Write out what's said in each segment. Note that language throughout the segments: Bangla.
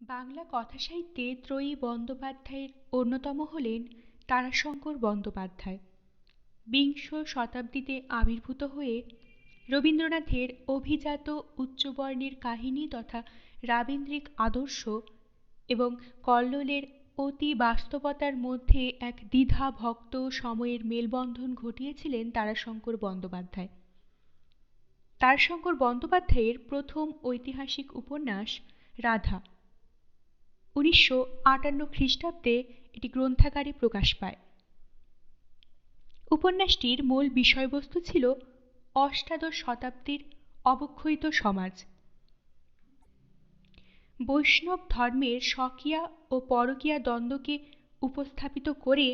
বাংলা কথাসাহিত্যে ত্রয়ী বন্দ্যোপাধ্যায়ের অন্যতম হলেন তারাশঙ্কর বন্দ্যোপাধ্যায়। বিংশ শতাব্দীতে আবির্ভূত হয়ে রবীন্দ্রনাথের অভিজাত উচ্চবর্ণের কাহিনী তথা রাবীন্দ্রিক আদর্শ এবং কল্লোলের অতি বাস্তবতার মধ্যে এক দ্বিধাভক্ত সময়ের মেলবন্ধন ঘটিয়েছিলেন তারাশঙ্কর বন্দ্যোপাধ্যায়। তারাশঙ্কর বন্দ্যোপাধ্যায়ের প্রথম ঐতিহাসিক উপন্যাস রাধা 1958 খ্রিস্টাব্দে এটি গ্রন্থাকারে প্রকাশ পায়। উপন্যাসটির মূল বিষয়বস্তু ছিল অষ্টাদশ শতাব্দীর অবক্ষয়িত সমাজ। বৈষ্ণব ধর্মের স্বকীয়া ও পরকীয়া দ্বন্দ্বকে উপস্থাপিত করে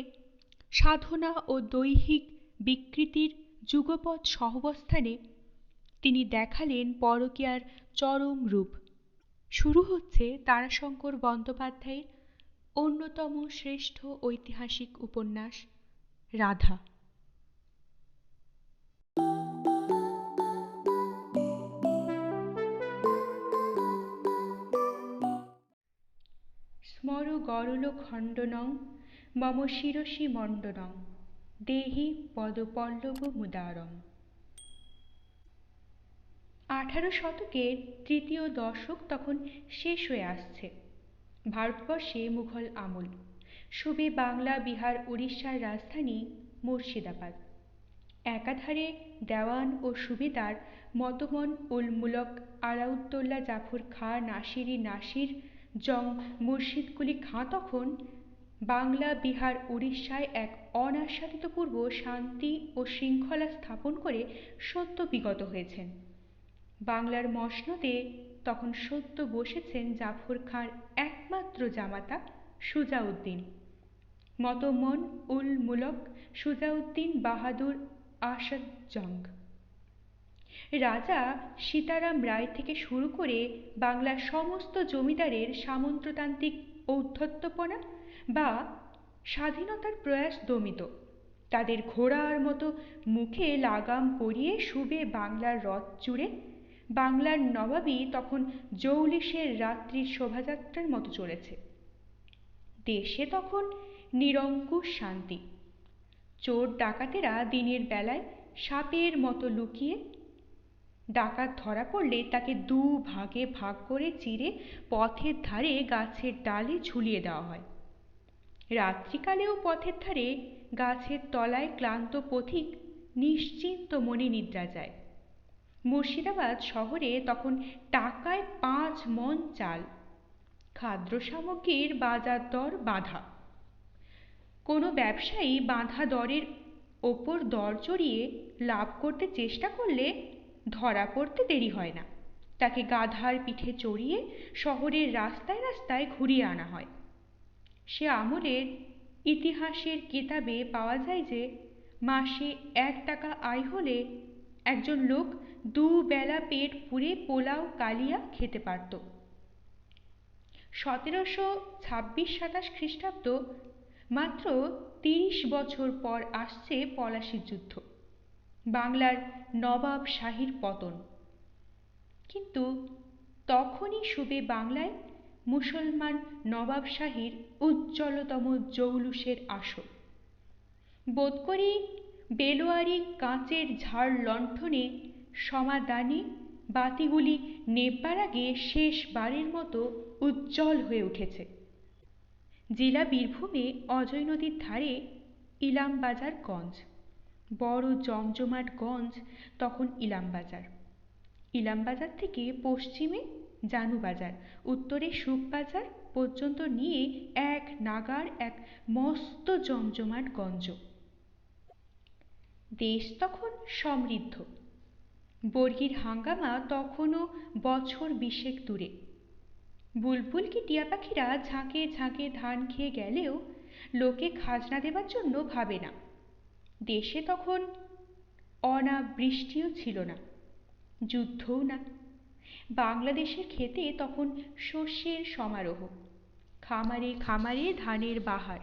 সাধনা ও দৈহিক বিকৃতির যুগপৎ সহাবস্থানে তিনি দেখালেন পরকীয়ার চরম রূপ। শুরু হচ্ছে তারাশঙ্কর বন্দ্যোপাধ্যায়ের অন্যতম শ্রেষ্ঠ ঐতিহাসিক উপন্যাস রাধা। স্মর গরল খণ্ডনং মম শিরসি মণ্ডনং দেহি পদপল্লব মুদারম। 18 শতকের তৃতীয় দশক তখন শেষ হয়ে আসছে। ভারতবর্ষে মুঘল আমল। সুবে বাংলা, বিহার, উড়িষ্যার রাজধানী মুর্শিদাবাদ। একাধারে দেওয়ান ও সুবেদার মতমন উল মুলক আলাউদ্দৌলা জাফর খাঁ নাসিরি নাসির জং মুর্শিদ কুলি খাঁ তখন বাংলা, বিহার, উড়িষ্যায় এক অনাস্বাদিতপূর্ব শান্তি ও শৃঙ্খলা স্থাপন করে সদ্য বিগত হয়েছেন। বাংলার মসনদে তখন সদ্য বসেছেন জাফর খাঁর একমাত্র জামাতা সুজাউদ্দিন, মতমন উল মুলক সুজাউদ্দিন বাহাদুর আসাদ জং। রাজা সীতারাম রায় থেকে শুরু করে বাংলার সমস্ত জমিদারের সামন্ততান্ত্রিক ঔদ্ধত্যপনা বা স্বাধীনতার প্রয়াস দমিত। তাদের ঘোড়ার মতো মুখে লাগাম পরিয়ে সুবে বাংলার রথ জুড়ে বাংলার নবাবী তখন জৌলিশের রাত্রির শোভাযাত্রার মতো চলেছে। দেশে তখন নিরঙ্কুশ শান্তি। চোর ডাকাতেরা দিনের বেলায় সাপের মতো লুকিয়ে, ডাকাত ধরা পড়লে তাকে দু ভাগে ভাগ করে চিরে পথের ধারে গাছের ডালে ঝুলিয়ে দেওয়া হয়। রাত্রিকালেও পথের ধারে গাছের তলায় ক্লান্ত পথিক নিশ্চিন্ত মনে নিদ্রা যায়। মুর্শিদাবাদ শহরে তখন টাকায় 5 মণ চাল। খাদ্য সামগ্রীর বাজার দর বাঁধা। কোনো ব্যবসায়ী বাঁধা দরের ওপর দর চড়িয়ে লাভ করতে চেষ্টা করলে ধরা পড়তে দেরি হয় না। তাকে গাধার পিঠে চড়িয়ে শহরের রাস্তায় রাস্তায় ঘুরিয়ে আনা হয়। সে আমলের ইতিহাসের কেতাবে পাওয়া যায় যে মাসে 1 টাকা আয় হলে একজন লোক 2 বেলা পেট পুরে পোলাও কালিয়া খেতে পারত। 1726-27 খ্রিস্টাব্দ, মাত্র 30 বছর পর আসছে পলাশীর যুদ্ধ, বাংলার নবাব শাহীর পতন। কিন্তু তখনই সুবে বাংলায় মুসলমান নবাব শাহীর উজ্জ্বলতম জৌলুসের আসর। বোধ করি বেলোয়ারি কাঁচের ঝাড় লণ্ঠনে সমাদানি বাতিগুলি নেবার আগে শেষবারের মতো উজ্জ্বল হয়ে উঠেছে। জেলা বীরভূমে অজয় নদীর ধারে ইলামবাজার গঞ্জ, বড় জমজমাট গঞ্জ তখন ইলামবাজার। ইলামবাজার থেকে পশ্চিমে জানুবাজার, উত্তরে সুখবাজার পর্যন্ত নিয়ে এক নাগার এক মস্ত জমজমাট গঞ্জ। দেশ তখন সমৃদ্ধ। বর্গির হাঙ্গামা তখনও বছর 20 দূরে। বুলবুল কি টিয়া পাখিরা ঝাঁকে ঝাঁকে ধান খেয়ে গেলেও লোকে খাজনা দেবার জন্য ভাবে না। দেশে তখন অনাবৃষ্টিও ছিল না, যুদ্ধও না। বাংলাদেশের ক্ষেতে তখন শস্যের সমারোহ। খামারে খামারে ধানের বাহার,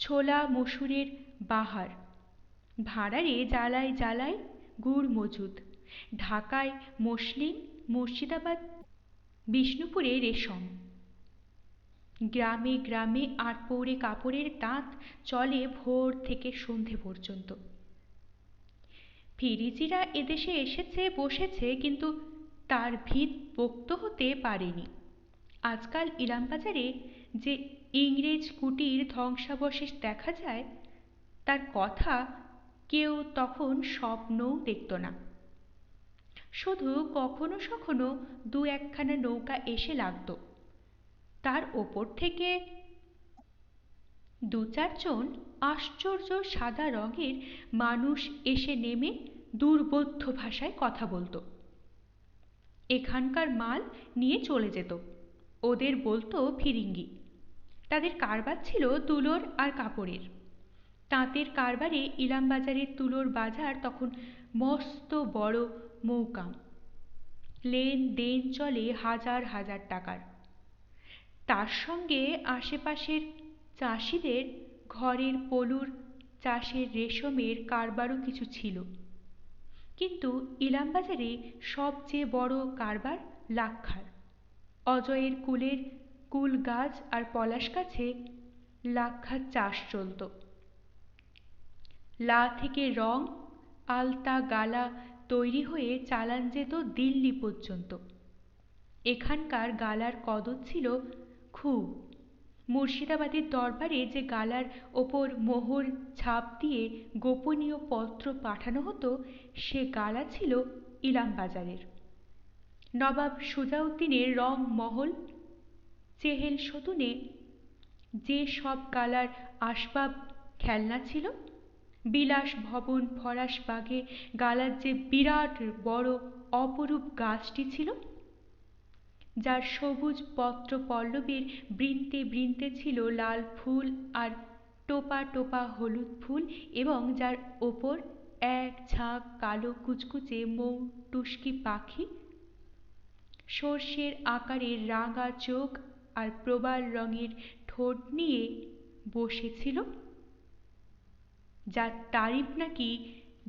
ছোলা মসুরের বাহার। ভাঁড়ারে জ্বালায় জ্বালায় গুড় মজুদ। ঢাকায় মসলিন, মুর্শিদাবাদ বিষ্ণুপুরে রেশম। গ্রামে গ্রামে আটপৌরে কাপড়ের তাঁত চলে ভোর থেকে সন্ধে পর্যন্ত। ফিরিজিরা এদেশে এসেছে বসেছে, কিন্তু তার ভিত পোক্ত হতে পারেনি। আজকাল ইলামবাজারে যে ইংরেজ কুটির ধ্বংসাবশেষ দেখা যায়, তার কথা কেউ তখন স্বপ্নও দেখত না। শুধু কখনো সখনো দু একখানা নৌকা এসে লাগত, তার ওপর থেকে দু চারজন আশ্চর্য সাদা রঙের মানুষ এসে নেমে দুর্বোধ্য ভাষায় কথা বলতো। এখানকার মাল নিয়ে চলে যেত, ওদের বলতো ফিরিঙ্গি। তাদের কারবার ছিল তুলোর আর কাপড়ের। তাঁতের কারবারে ইলামবাজারের তুলোর বাজার তখন মস্ত বড় মৌকাম। লেনদেন চলে হাজার হাজার টাকার। তার সঙ্গে আশেপাশের চাষিদের ঘরের পলুর চাষের রেশমের কারবারও কিছু ছিল। কিন্তু ইলামবাজারে সবচেয়ে বড় কারবার লাক্ষার। অজয়ের কুলের কুল গাছ আর পলাশ গাছে লাক্ষার চাষ চলত। লা থেকে রং, আলতা, গালা তৈরি হয়ে চালান যেত দিল্লি পর্যন্ত। এখানকার গালার কদর ছিল খুব। মুর্শিদাবাদের দরবারে যে গালার ওপর মোহর ছাপ দিয়ে গোপনীয় পত্র পাঠানো হতো, সে গালা ছিল ইলামবাজারের। নবাব সুজাউদ্দিনের রং মহল চেহেল সতুনে যে সব গালার আসবাব খেলনা ছিল, বিলাস ভবন ফরাসবাগে গালার যে বিরাট বড় অপরূপ গাছটি ছিল, যার সবুজ পত্র পল্লবের বৃন্তে বৃন্তে ছিল লাল ফুল আর টোপা টোপা হলুদ ফুল, এবং যার ওপর এক ঝাঁক কালো কুচকুচে মৌ টুস্কি পাখি সর্ষের আকারের রাঙা চোখ আর প্রবাল রঙের ঠোঁট নিয়ে বসেছিল, যার তারিফ নাকি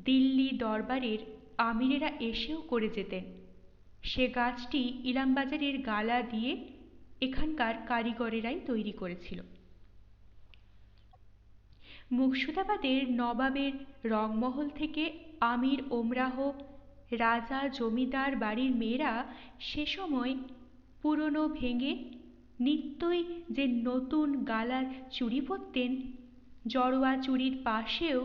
দিল্লি দরবারের আমিরেরা এসেও করে যেতেন, সে গাছটি ইলামবাজারের গালা দিয়ে এখানকার কারিগরেরাই তৈরি করেছিল। মুর্শিদাবাদের নবাবের রংমহল থেকে আমির ওমরাহ রাজা জমিদার বাড়ির মেয়েরা সে সময় পুরনো ভেঙে নিত্যই যে নতুন গালার চুড়ি পরতেন, জড়োয়া চুড়ির পাশেও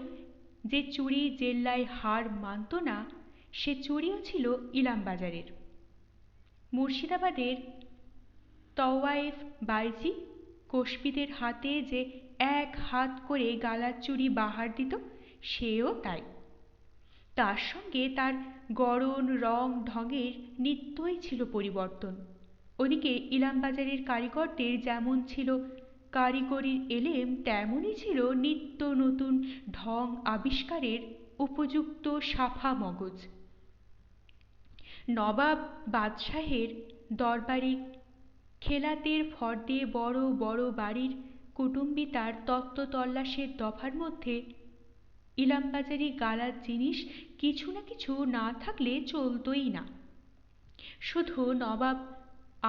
যে চুড়ি জেল্লায় হার মানত না, সে চুড়িও ছিল ইলামবাজারের। মুর্শিদাবাদের তওয়ায়েফ বাইজি কসবিদের হাতে যে এক হাত করে গালার চুড়ি বাহার দিত, সেও তাই। তার সঙ্গে তার গড়ন রং ঢঙের নিত্যই ছিল পরিবর্তন। ওদিকে ইলামবাজারের কারিগরদের যেমন ছিল কারিগরির এলেম, তেমনই ছিল নিত্য নতুন ঢং আবিষ্কারের উপযুক্ত সাফা মগজ। নবাব বাদশাহের দরবারে খেলাতের ফর্দে বড় বড় বাড়ির কুটুম্বিতার তত্ত্ব তল্লাশের দফার মধ্যে ইলামবাজারি গালার জিনিস কিছু না কিছু না থাকলে চলতই না। শুধু নবাব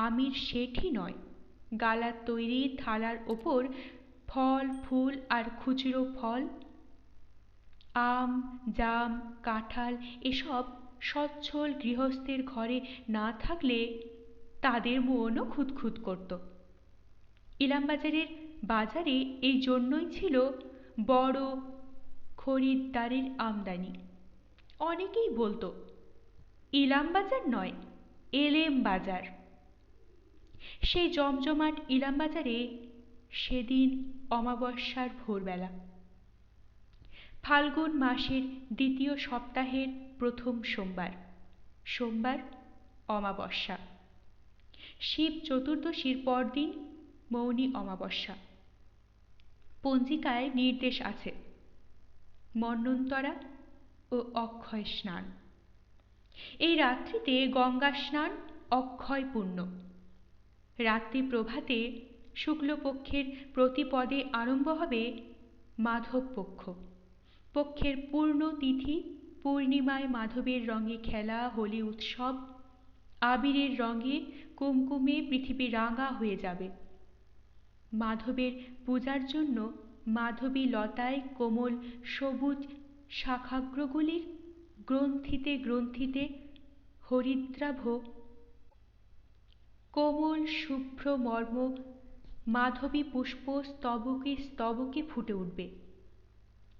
আমির শেঠই নয়, গালার তৈরি থালার ওপর ফল ফুল আর খুচরো ফল, আম জাম কাঁঠাল এসব সচ্ছল গৃহস্থের ঘরে না থাকলে তাদের মনও খুঁতখুত করত। ইলামবাজারের বাজারে এই জন্যই ছিল বড় খরিদ্দারের আমদানি। অনেকেই বলতো ইলামবাজার নয়, এলেম বাজার। সেই জমজমাট ইলামবাজারে সেদিন অমাবস্যার ভোরবেলা, ফাল্গুন মাসের দ্বিতীয় সপ্তাহের প্রথম সোমবার, সোমবার অমাবস্যা। শিব চতুর্দশীর পরদিন মৌনী অমাবস্যা। পঞ্জিকায় নির্দেশ আছে মন্বন্তরা ও অক্ষয় স্নান। এই রাত্রিতে গঙ্গা স্নান অক্ষয় পুণ্য। রাত্রি প্রভাতে শুক্লপক্ষের প্রতিপদে আরম্ভ হবে মাধব পক্ষ। পক্ষের পূর্ণ তিথি পূর্ণিমায় মাধবের রঙে খেলা, হোলি উৎসব, আবিরের রঙে কুমকুমে পৃথিবী রাঙা হয়ে যাবে। মাধবের পূজার জন্য মাধবী লতায় কোমল সবুজ শাখাগ্রগুলির গ্রন্থিতে গ্রন্থিতে হরিদ্রাভ কোমল শুভ্র মর্ম মাধবী পুষ্প স্তবকে স্তবকে ফুটে উঠবে।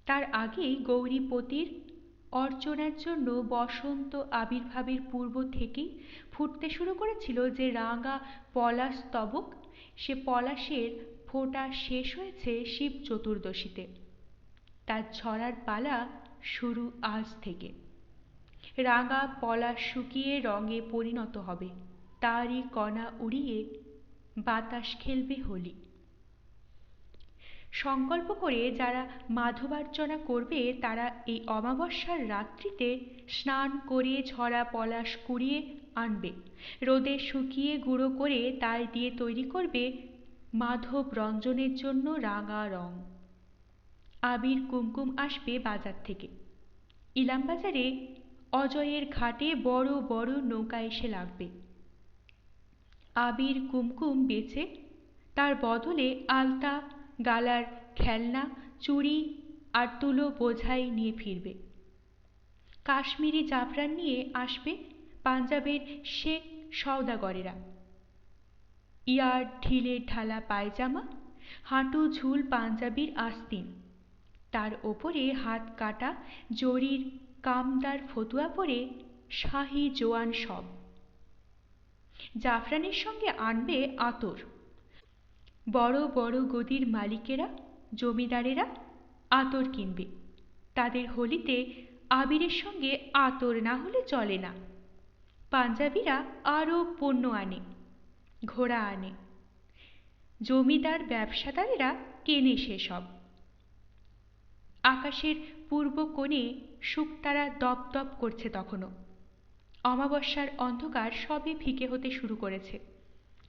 তার আগেই গৌরীপতির অর্চনার জন্য বসন্ত আবির্ভাবের পূর্ব থেকেই ফুটতে শুরু করেছিল যে রাঙা পলাশ স্তবক, সে পলাশের ফোঁটা শেষ হয়েছে শিব চতুর্দশীতে। তার ঝরার পালা শুরু আজ থেকে। রাঙা পলাশ শুকিয়ে রঙে পরিণত হবে, তারই কণা উড়িয়ে বাতাস খেলবে হোলি। সংকল্প করে যারা মাধবার্চনা করবে তারা এই অমাবস্যার রাত্রিতে স্নান করে ঝরা পলাশ কুড়িয়ে আনবে, রোদে শুকিয়ে গুঁড়ো করে তাই দিয়ে তৈরি করবে মাধব রঞ্জনের জন্য রাঙা রং। আবির কুমকুম আসবে বাজার থেকে। ইলামবাজারে অজয়ের ঘাটে বড় বড় নৌকা এসে লাগবে। আবির কুমকুম বেচে তার বদলে আলতা গালার খেলনা চুড়ি আর তুলো বোঝাই নিয়ে ফিরবে। কাশ্মীরি জাফরান নিয়ে আসবে পাঞ্জাবের শেখ সওদাগরেরা। ইয়ার ঢিলে ঢালা পায়জামা, হাঁটু ঝুল পাঞ্জাবির আস্তিন, তার ওপরে হাত কাটা জরির কামদার ফতুয়া পরে শাহী জোয়ান সব। জাফরানের সঙ্গে আনবে আতর। বড় বড় গদির মালিকেরা জমিদারেরা আতর কিনবে। তাদের হোলিতে আবিরের সঙ্গে আতর না হলে চলে না। পাঞ্জাবিরা আরও পণ্য আনে, ঘোড়া আনে। জমিদার ব্যবসাদারেরা কেনে সেসব। আকাশের পূর্ব কোণে শুকতারা দপদপ করছে তখনও। অমাবস্যার অন্ধকার সবে ফিকে হতে শুরু করেছে।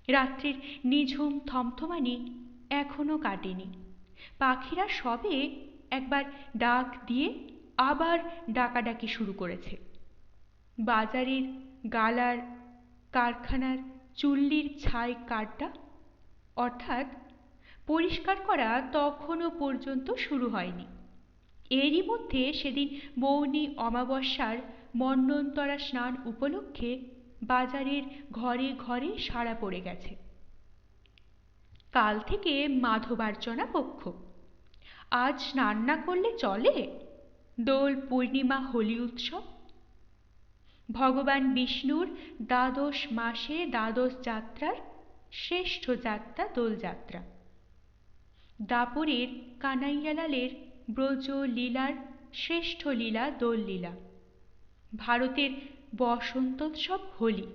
রাত্রির নিঝুম থমথমানি এখনো কাটেনি। পাখিরা সবে একবার ডাক দিয়ে আবার ডাকাডাকি শুরু করেছে। বাজারের গালার কারখানার চুল্লির ছাই কাটা অর্থাৎ পরিষ্কার করা তখনও পর্যন্ত শুরু হয়নি। এরই মধ্যে সেদিন মৌনী অমাবস্যার মন্বন্তরা স্নান উপলক্ষে বাজারের ঘরে ঘরে সাড়া পড়ে গেছে। কাল থেকে মাধবার্চনা পক্ষ। আজ স্নান না করলে চলে? দোল পূর্ণিমা হোলি উৎসব। ভগবান বিষ্ণুর দ্বাদশ মাসে দ্বাদশ যাত্রার শ্রেষ্ঠ যাত্রা দোলযাত্রা। দাপরের কানাইয়ালালের ব্রজ লীলার শ্রেষ্ঠ লীলা দোল লীলা। ভারতের বসন্তোৎসব হোলি।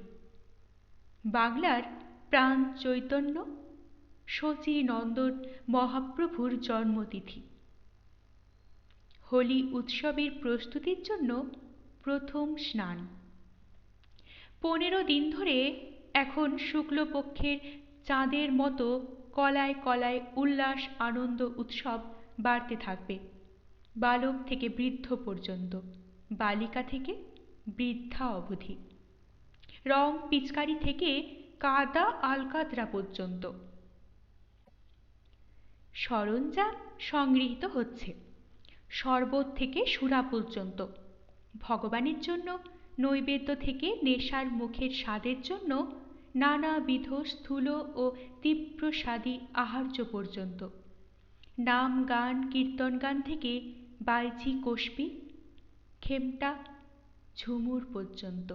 বাংলার প্রাণ চৈতন্য শচী নন্দন মহাপ্রভুর জন্মতিথি। হোলি উৎসবের প্রস্তুতির জন্য প্রথম স্নান। 15 দিন ধরে এখন শুক্লপক্ষের চাঁদের মতো কলায় কলায় উল্লাস আনন্দ উৎসব বাড়তে থাকবে। বালক থেকে বৃদ্ধ পর্যন্ত, বালিকা থেকে বৃদ্ধা অবধি, রং পিচকারি থেকে কাদা আলকাতরা পর্যন্ত। সরঞ্জাম সংগৃহীত হচ্ছে। শরবত থেকে সুরা পর্যন্ত, ভগবানের জন্য নৈবেদ্য থেকে নেশার মুখের স্বাদের জন্য নানাবিধ স্থূল ও তীব্র স্বাদী আহার্য পর্যন্ত, নাম গান কীর্তন গান থেকে বাইঝি কোষ্পী খেমটা ঝুমুর পর্যন্ত।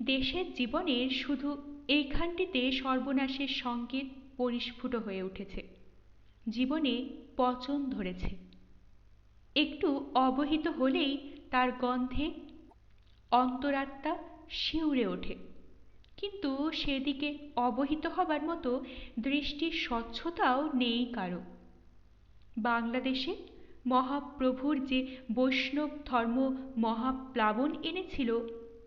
দেশের জীবনের শুধু এইখানটিতে সর্বনাশের সংকেত পরিস্ফুট হয়ে উঠেছে। জীবনে পচন ধরেছে। একটু অবহিত হলেই তার গন্ধে অন্তরাত্মা শিউরে ওঠে, কিন্তু সেদিকে অবহিত হবার মতো দৃষ্টির স্বচ্ছতাও নেই কারো। বাংলাদেশে মহাপ্রভুর যে বৈষ্ণব ধর্ম মহাপ্লাবন এনেছিল,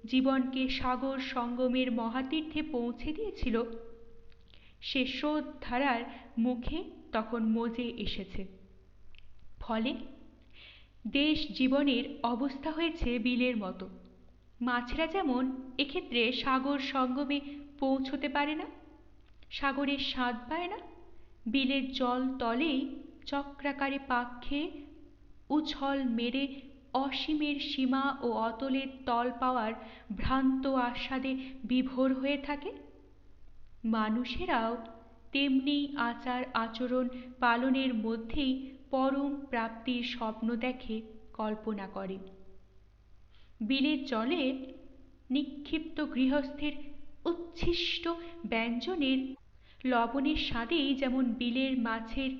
জীবনকে সাগর সঙ্গমের মহাতীর্থে পৌঁছে দিয়েছিল, সে স্রোতধারার মুখে তখন মজে এসেছে। ফলে দেশ জীবনের অবস্থা হয়েছে বিলের মতো। মাছেরা যেমন এক্ষেত্রে সাগর সঙ্গমে পৌঁছতে পারে না, সাগরের স্বাদ পায় না, বিলের জল তলেই চক্রাকারে পাক খেয়ে উছল মেরে অসীমের সীমা ও অতলের তল পাওয়ার ভ্রান্ত আস্বাদে বিভোর হয়ে থাকে। মানুষেরাও তেমনি আচার আচরণ পালনের মধ্যেই পরম প্রাপ্তির স্বপ্ন দেখে, কল্পনা করে। বিলের জলে নিক্ষিপ্ত গৃহস্থের উচ্ছিষ্ট ব্যঞ্জনের লবণের স্বাদেই যেমন বিলের মাছের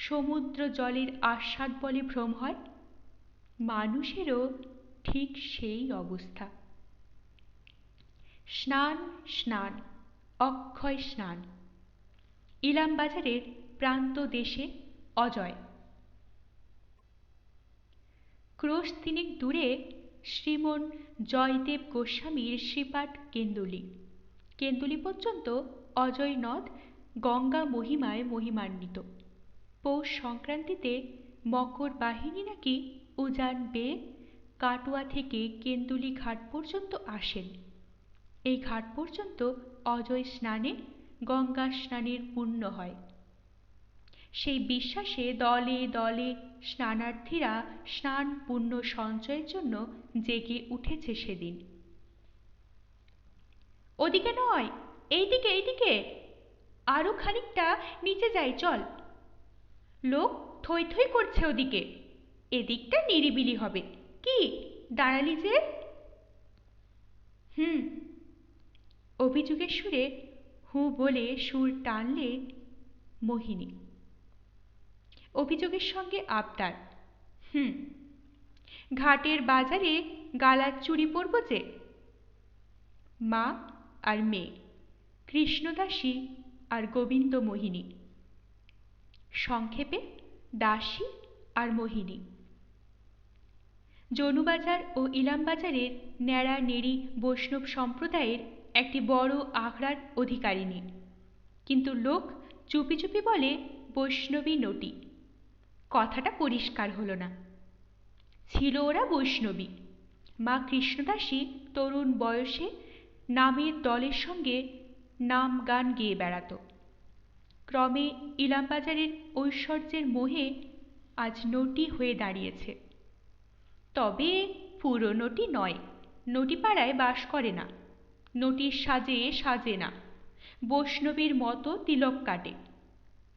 সমুদ্র জলের আস্বাদ বলে ভ্রম হয়, মানুষেরও ঠিক সেই অবস্থা। স্নান স্নান, অক্ষয় স্নান। ইলামবাজারের প্রান্ত দেশে অজয়। ক্রোশ তিনেক দূরে শ্রীমন জয়দেব গোস্বামীর শ্রীপাঠ কেন্দুলি। কেন্দুলি পর্যন্ত অজয় নদ গঙ্গা মহিমায় মহিমান্বিত। পৌষ সংক্রান্তিতে মকর বাহিনী নাকি উজান বেয়ে কাটোয়া থেকে কেন্দুলি ঘাট পর্যন্ত আসেন। এই ঘাট পর্যন্ত অজয় স্নানে গঙ্গা স্নানের পুণ্য হয়। সেই বিশ্বাসে দলে দলে স্নানার্থীরা স্নান পুণ্য সঞ্চয়ের জন্য জেগে উঠেছে সেদিন। ওদিকে নয়, এইদিকে এইদিকে, আরো খানিকটা নিচে যাই চল। লোক থই থই করছে ওদিকে, এদিকটা নিরিবিলি হবে। কি দাঁড়ালি যে? অভিযোগের সুরে হু বলে সুর টানলে মোহিনী। অভিযোগের সঙ্গে আবদার। ঘাটের বাজারে গালার চুড়ি পরব যে। মা আর মেয়ে, কৃষ্ণদাসী আর গোবিন্দ মোহিনী। সংক্ষেপে দাসী আর মোহিনী। জনুবাজার ও ইলামবাজারের ন্যাড়া নেড়ি বৈষ্ণব সম্প্রদায়ের একটি বড় আখড়ার অধিকারিণী, কিন্তু লোক চুপি চুপি বলে বৈষ্ণবী নটি। কথাটা পরিষ্কার হলো না। ছিল ওরা বৈষ্ণবী। মা কৃষ্ণদাসী তরুণ বয়সে নামের দলের সঙ্গে নাম গান গেয়ে বেড়াত। ক্রমে ইলামবাজারের ঐশ্বর্যের মোহে আজ নটি হয়ে দাঁড়িয়েছে। তবে পুরো নটি নয়, নটিপাড়ায় বাস করে না। নটির সাজে সাজে না, বৈষ্ণবীর মতো তিলক কাটে,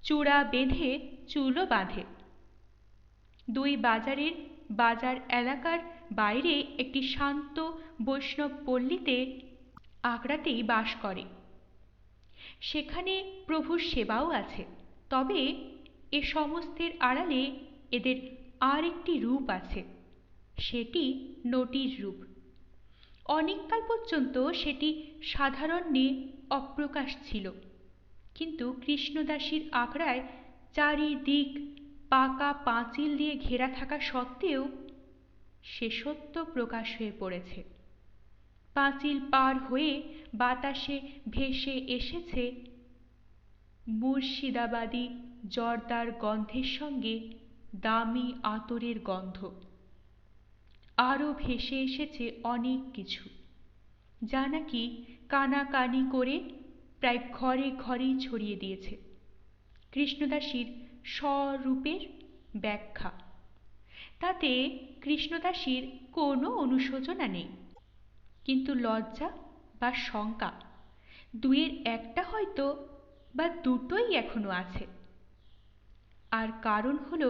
চূড়া বেঁধে চুলও বাঁধে। দুই বাজারের বাজার এলাকার বাইরে একটি শান্ত বৈষ্ণব পল্লীতে আখড়াতেই বাস করে। সেখানে প্রভুর সেবাও আছে। তবে এ সমস্তের আড়ালে এদের আর একটি রূপ আছে, সেটি নটির রূপ। অনেককাল পর্যন্ত সেটি সাধারণ্যে অপ্রকাশ ছিল, কিন্তু কৃষ্ণদাসীর আখড়ায় চারিদিক পাকা পাঁচিল দিয়ে ঘেরা থাকা সত্ত্বেও সে সত্য প্রকাশ হয়ে পড়েছে। পাঁচিল পার হয়ে বাতাসে ভেসে এসেছে মুর্শিদাবাদী জর্দার গন্ধের সঙ্গে দামি আতরের গন্ধ। আরও ভেসে এসেছে অনেক কিছু, যা নাকি কানাকানি করে প্রায় ঘরে ঘরেই ছড়িয়ে দিয়েছে কৃষ্ণদাসীর স্বরূপের ব্যাখ্যা। তাতে কৃষ্ণদাসীর কোনো অনুশোচনা নেই, কিন্তু লজ্জা বা শঙ্কা দুয়ের একটা হয়তো বা দুটোই এখনো আছে। আর কারণ হল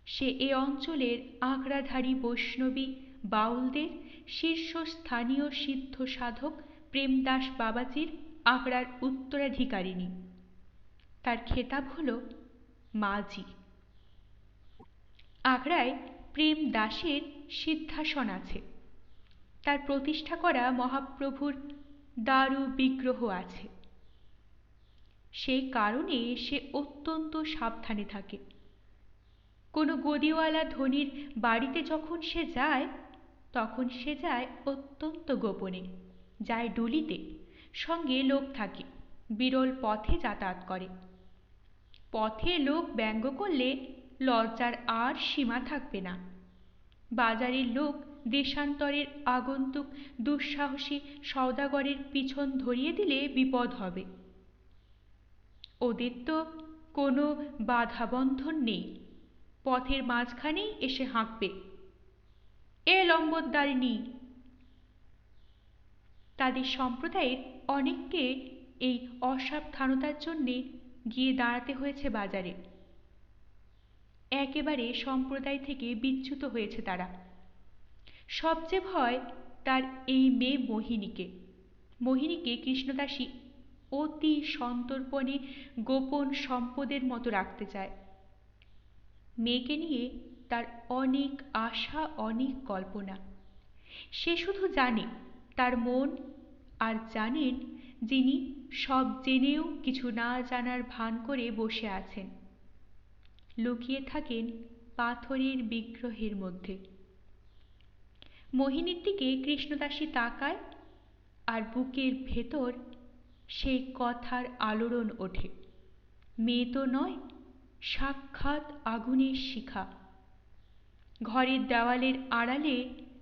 সে এ অঞ্চলের আঁকড়াধারী বৈষ্ণবী বাউলদের শীর্ষস্থানীয় সিদ্ধ সাধক প্রেমদাস বাবাজির আঁকড়ার উত্তরাধিকারিণী। তার খেতাব হল মাজি। আখড়ায় প্রেম দাসের সিদ্ধাসন আছে। তার প্রতিষ্ঠা করা মহাপ্রভুর দারু বিগ্রহ আছে। সেই কারণে সে অত্যন্ত সাবধানে থাকে। কোনো গদিওয়ালা ধনীর বাড়িতে যখন সে যায়, তখন সে যায় অত্যন্ত গোপনে, যায় ডুলিতে, সঙ্গে লোক থাকে, বিরল পথে যাতায়াত করে। পথে লোক ব্যঙ্গ করলে লজ্জার আর সীমা থাকবে না। বাজারের লোক দেশান্তরের আগন্তুক দুঃসাহসী সওদাগরের পিছন ধরিয়ে দিলে বিপদ হবে। ওদের তো কোনো বাধাবন্ধন নেই, পথের মাঝখানেই এসে হাঁকবে, এ লম্বদারিণী। তাদের সম্প্রদায়ের অনেককে এই অসাবধানতার জন্যে গিয়ে দাঁড়াতে হয়েছে বাজারে। একেবারে সম্প্রদায় থেকে বিচ্যুত হয়েছে তারা। সবচেয়ে ভয় তার এই মেয়ে মোহিনীকে। মোহিনীকে কৃষ্ণদাসী অতি সন্তর্পণে গোপন সম্পদের মতো রাখতে চায়। মেয়েকে নিয়ে তার অনেক আশা, অনেক কল্পনা। সে শুধু জানে তার মন, আর জানেন যিনি সব জেনেও কিছু না জানার ভান করে বসে আছেন, লুকিয়ে থাকেন পাথরের বিগ্রহের মধ্যে। মোহিনীর দিকে কৃষ্ণদাসী তাকায়, আর বুকের ভেতর সেই কথার আলোড়ন ওঠে। মেয়ে তো নয়, সাক্ষাৎ আগুনের শিখা। ঘরের দেওয়ালের আড়ালে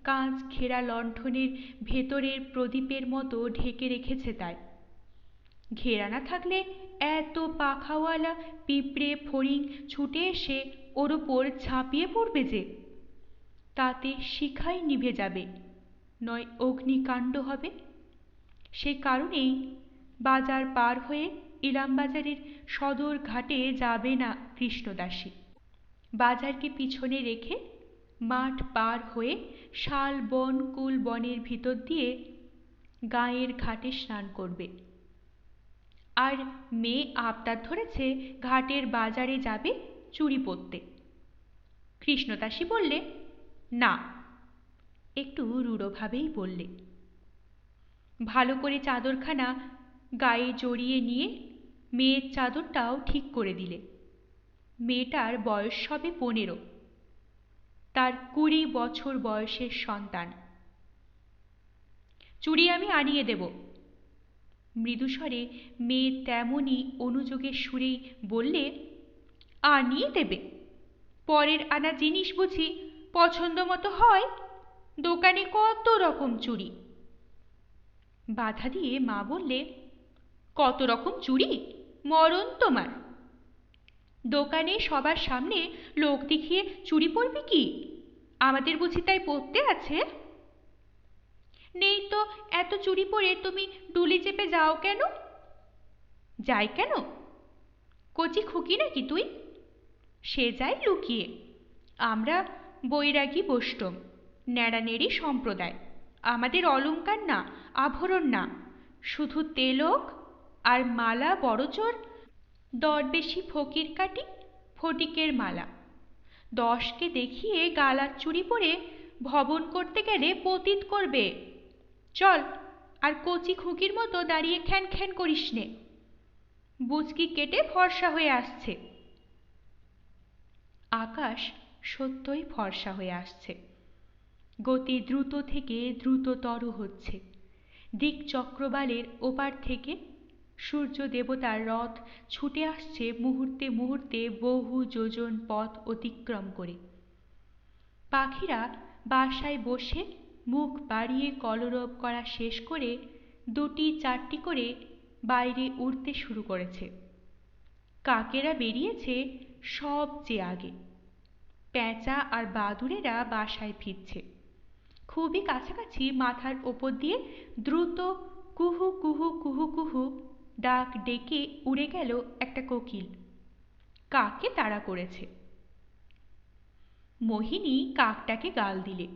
কাঁচ ঘেরা লণ্ঠনের ভেতরের প্রদীপের মতো ঢেকে রেখেছে তাই। ঘেরা না থাকলে এত পাখাওয়ালা পিঁপড়ে ফড়িং ছুটে এসে ওর ওপর ঝাঁপিয়ে পড়বে যে, তাতে শিখাই নিভে যাবে, নয় অগ্নিকাণ্ড হবে। সে কারণেই বাজার পার হয়ে ইলামবাজারের সদর ঘাটে যাবে না কৃষ্ণদাসী। বাজারকে পিছনে রেখে মাঠ পার হয়ে শাল বন কুল বনের ভিতর দিয়ে গাঁয়ের ঘাটে স্নান করবে। আর মেয়ে আবদার ধরেছে ঘাটের বাজারে যাবে চুড়ি পরতে। কৃষ্ণদাসী বললে না, একটু রূঢ়ভাবেই বললে। ভালো করে চাদরখানা গায়ে জড়িয়ে নিয়ে মেয়ের চাদরটাও ঠিক করে দিলে। মেয়েটার বয়স সবে 15, তার 20 বছর বয়সের সন্তান। চুড়ি আমি আনিয়ে দেব। মৃদুস্বরে মেয়ে তেমনই অনুযোগের সুরেই বললে, আনিয়ে দেবে? পরের আনা জিনিস বুঝি পছন্দ মতো হয়? দোকানে কত রকম চুড়ি। বাধা দিয়ে মা বললে, কত রকম চুড়ি? মরণ তোমার। দোকানে সবার সামনে লোক দেখিয়ে চুড়ি পরবি কি? আমাদের বুঝি তাই পরতে আছে? নেই তো এত চুড়ি পরে তুমি ডুলি চেপে যাও কেন? যাই কেন? কচি খুকি নাকি তুই? সে যাই লুকিয়ে। আমরা বৈরাগী বৈষ্ণব, ন্যাড়ানেড়ি সম্প্রদায়। আমাদের অলংকার না, আভরণ না, শুধু তেলক আর মালা বড়জোর দরবেশি ফকির কাটি ফটিকের মালা। 10কে দেখিয়ে গালার চুড়ি পরে ভবন করতে গেলে পতিত করবে। চল, আর কচি খুকির মতো দাঁড়িয়ে খ্যান খ্যান করিস নে। বুচকি কেটে ফর্সা হয়ে আসছে। আকাশ সত্যই ফর্সা হয়ে আসছে। গতি দ্রুত থেকে দ্রুততর হচ্ছে। দিক চক্রবালের ওপার থেকে সূর্য দেবতার রথ ছুটে আসছে মুহূর্তে মুহূর্তে বহু যোজন পথ অতিক্রম করে। পাখিরা বাসায় বসে মুখ বাড়িয়ে কলরব করা শেষ করে 2-4টি করে বাইরে উড়তে শুরু করেছে। কাকেরা বেরিয়েছে সবচেয়ে আগে। পেঁচা আর বাদুড়েরা বাসায় ফিরছে। খুবই কাছাকাছি মাথার ওপর দিয়ে দ্রুত কুহু কুহু কুহু কুহু ডাক ডেকে উড়ে গেল একটা কোকিল। কাককে তাড়া করেছে। মোহিনী কাকটাকে গাল দিলে,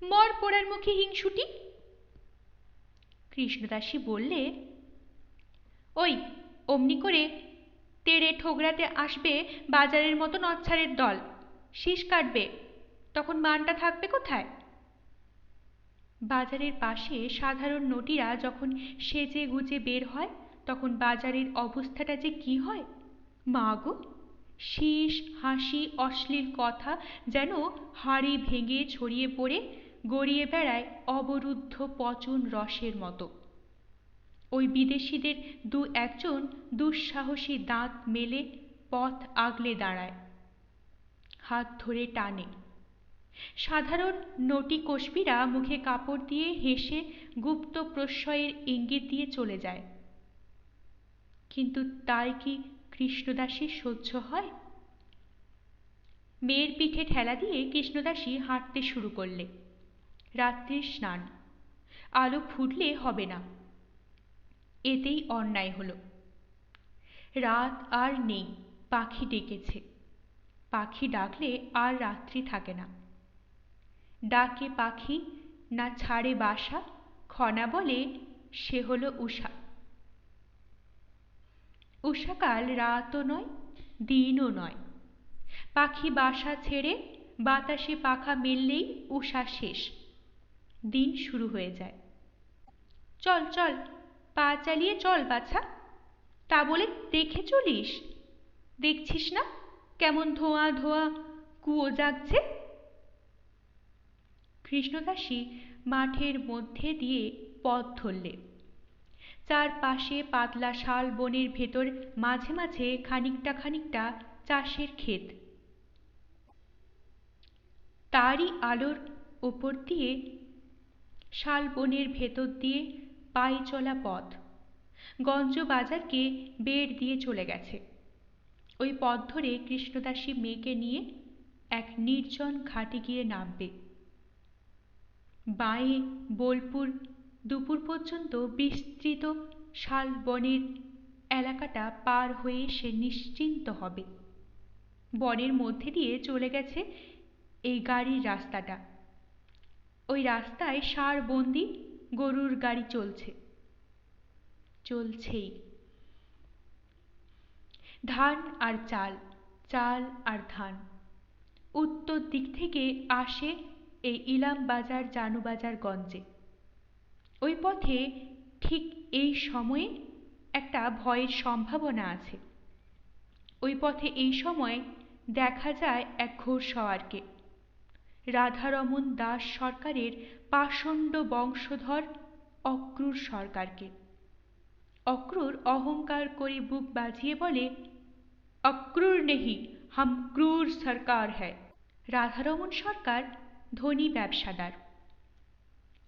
মর পোড়ার মুখে হিংসুটি। কৃষ্ণদাসী বললে, ওই অমনি করে তেড়ে ঠোকরাতে আসবে বাজারের মতো নচ্ছারের দল, শীষ কাটবে, তখন মানটা থাকবে কোথায়? বাজারের পাশে সাধারণ নটিরা যখন সেজে গুজে বের হয়, তখন বাজারের অবস্থাটা যে কি হয় মা গো! শীষ, হাসি, অশ্লীল কথা যেন হাড়ি ভেঙে ছড়িয়ে পড়ে গড়িয়ে বেড়ায় অবরুদ্ধ পচন রসের মতো। ওই বিদেশিদের 2-1জন দুঃসাহসী দাঁত মেলে পথ আগলে দাঁড়ায়, হাত ধরে টানে। সাধারণ নটি কোষ্পীরা মুখে কাপড় দিয়ে হেসে গুপ্ত প্রশ্রয়ের ইঙ্গিত দিয়ে চলে যায়। কিন্তু তাই কি কৃষ্ণদাসীর সহ্য হয়? মেয়ের পিঠে ঠেলা দিয়ে কৃষ্ণদাসী হাঁটতে শুরু করলে। রাত্রির স্নান, আলো ফুটলে হবে না, এতেই অন্যায় হল। রাত আর নেই, পাখি ডেকেছে। পাখি ডাকলে আর রাত্রি থাকে না। ডাকে পাখি, না ছাড়ে বাসা, খনা বলে সে হল উষা। উষাকাল রাতও নয়, দিনও নয়। পাখি বাসা ছেড়ে বাতাসে পাখা মেললেই উষা শেষ, দিন শুরু হয়ে যায়। চল চল, পা চালিয়ে চল বাছা, তা বলে দেখে চলিস? দেখছিস না কেমন ধোঁয়া ধোঁয়া কুয়ো জাগছে? কৃষ্ণদাসী মাঠের মধ্যে দিয়ে পথ ধরলে। চারপাশে পাতলা শাল বনের ভেতর মাঝে মাঝে খানিকটা খানিকটা চাষের ক্ষেত। তারই আলোর ওপর দিয়ে শাল বনের ভেতর দিয়ে পায়ে চলা পথ গঞ্জ বাজারকে বেড় দিয়ে চলে গেছে। ওই পথ ধরে কৃষ্ণদাসী মেয়েকে নিয়ে এক নির্জন ঘাটে গিয়ে নামবে। বাঁয়ে বোলপুর দুপুর পর্যন্ত বিস্তৃত শাল বনের এলাকাটা পার হয়ে সে নিশ্চিন্ত হবে। বনের মধ্যে দিয়ে চলে গেছে এই গাড়ির রাস্তাটা। ওই রাস্তায় ষাঁড়বন্দি গরুর গাড়ি চলছে, চলছেই। ধান আর চাল, চাল আর ধান। উত্তর দিক থেকে আসে এই ইলামবাজার জানুবাজার গঞ্জে। ওই পথে ঠিক এই সময়ে একটা ভয়ের সম্ভাবনা আছে। ওই পথে এই সময় দেখা যায় এক ঘোড়সওয়ারকে, রাধারমণ দাস সরকারের পাষণ্ড বংশধর অক্রুর সরকারকে। অক্রুর অহংকার করে বুক বাজিয়ে বলে, অক্রুর নেহি, হাম ক্রুর সরকার হ্যায়। রাধারমণ সরকার ধনী ব্যবসাদার।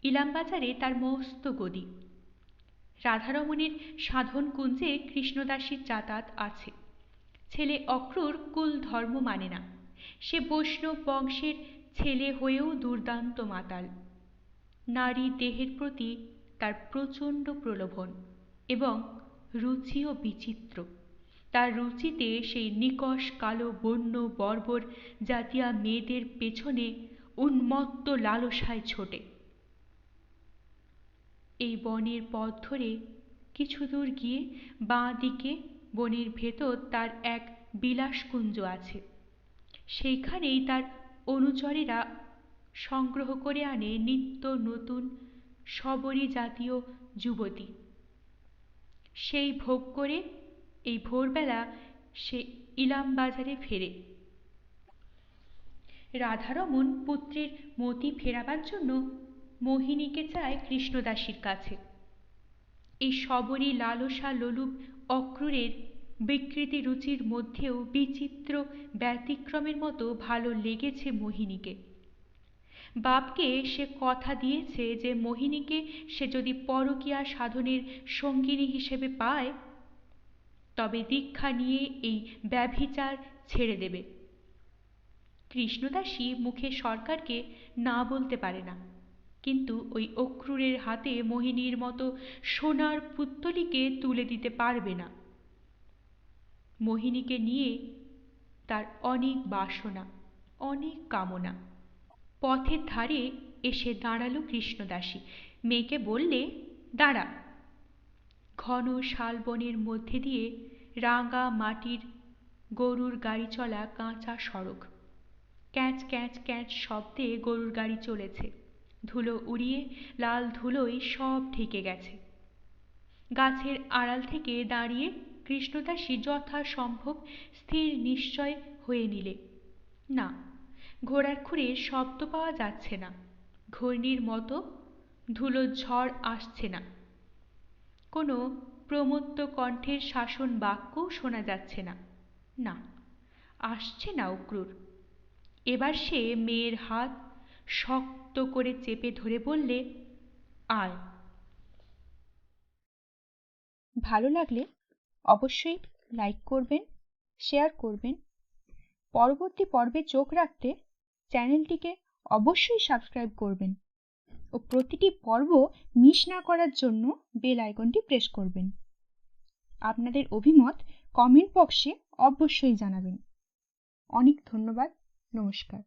ইলামবাজারে তার মস্ত গদি। রাধারমণের সাধন কুঞ্জে কৃষ্ণদাসীর যাতায়াত আছে। ছেলে অক্রুর কুল ধর্ম মানে না। সে বৈষ্ণব বংশের ছেলে হয়েও দুর্দান্ত মাতাল। নারী দেহের প্রতি তার প্রচণ্ড প্রলোভন এবং রুচিও বিচিত্র। তার রুচিতে সেই নিকষ কালো বন্য বর্বর জাতিয়া মেয়েদের পেছনে উন্মত্ত লালসায় ছোটে। এই বনের পথ ধরে কিছু দূর গিয়ে বাঁ দিকে বনের ভেতর তার এক বিলাসকুঞ্জ আছে। সেইখানেই তার অনুচরেরা সংগ্রহ করে আনে নিত্য নতুন শবরী জাতীয় যুবতী। সেই ভোগ করে এই ভোরবেলা সে ইলামবাজারে ফেরে। রাধারমণ পুত্রের মতি ফেরাবার জন্য মোহিনীকে চায় কৃষ্ণদাসীর কাছে। এই শবরী লালসা লোলুপ অক্রুরের বিকৃতি রুচির মধ্যেও বিচিত্র ব্যতিক্রমের মতো ভালো লেগেছে মোহিনীকে। বাপকে সে কথা দিয়েছে যে মোহিনীকে সে যদি পরকীয়া সাধনের সঙ্গিনী হিসেবে পায় তবে দীক্ষা নিয়ে এই ব্যভিচার ছেড়ে দেবে। কৃষ্ণদাসী মুখে সরকারকে না বলতে পারে না, কিন্তু ওই অক্রুরের হাতে মোহিনীর মতো সোনার পুত্তলীকে তুলে দিতে পারবে না। মোহিনীকে নিয়ে তার অনেক বাসনা, অনেক কামনা। পথের ধারে এসে দাঁড়ালো কৃষ্ণদাসী। মেয়েকে বললে, দাঁড়া। ঘন শালবনের মধ্যে দিয়ে রাঙা মাটির গরুর গাড়ি চলা কাঁচা সড়ক। ক্যাঁচ ক্যাঁচ ক্যাঁচ শব্দে গরুর গাড়ি চলেছে। ধুলো উড়িয়ে লাল ধুলোয় সব ঢেকে গেছে। গাছের আড়াল থেকে দাঁড়িয়ে কৃষ্ণদাসী যথাসম্ভব স্থির নিশ্চয় হয়ে নিলে। না, ঘোড়ার খুরের শব্দ পাওয়া যাচ্ছে না। ঘূর্ণির মতো ধুলোর ঝড় আসছে না। কোনো প্রমত্ত কণ্ঠের শাসন বাক্যও শোনা যাচ্ছে না। না, আসছে না অক্রুর। এবার সে মেয়ের হাত শক্ত করে চেপে ধরে বললে, আয়। ভালো লাগলে অবশ্যই লাইক করবেন, শেয়ার করবেন। পরবর্তী পর্বে চোখ রাখতে চ্যানেলটিকে অবশ্যই সাবস্ক্রাইব করবেন ও প্রতিটি পর্ব মিস না করার জন্য বেল আইকনটি প্রেস করবেন। আপনাদের অভিমত কমেন্ট বক্সে অবশ্যই জানাবেন। অনেক ধন্যবাদ। নমস্কার।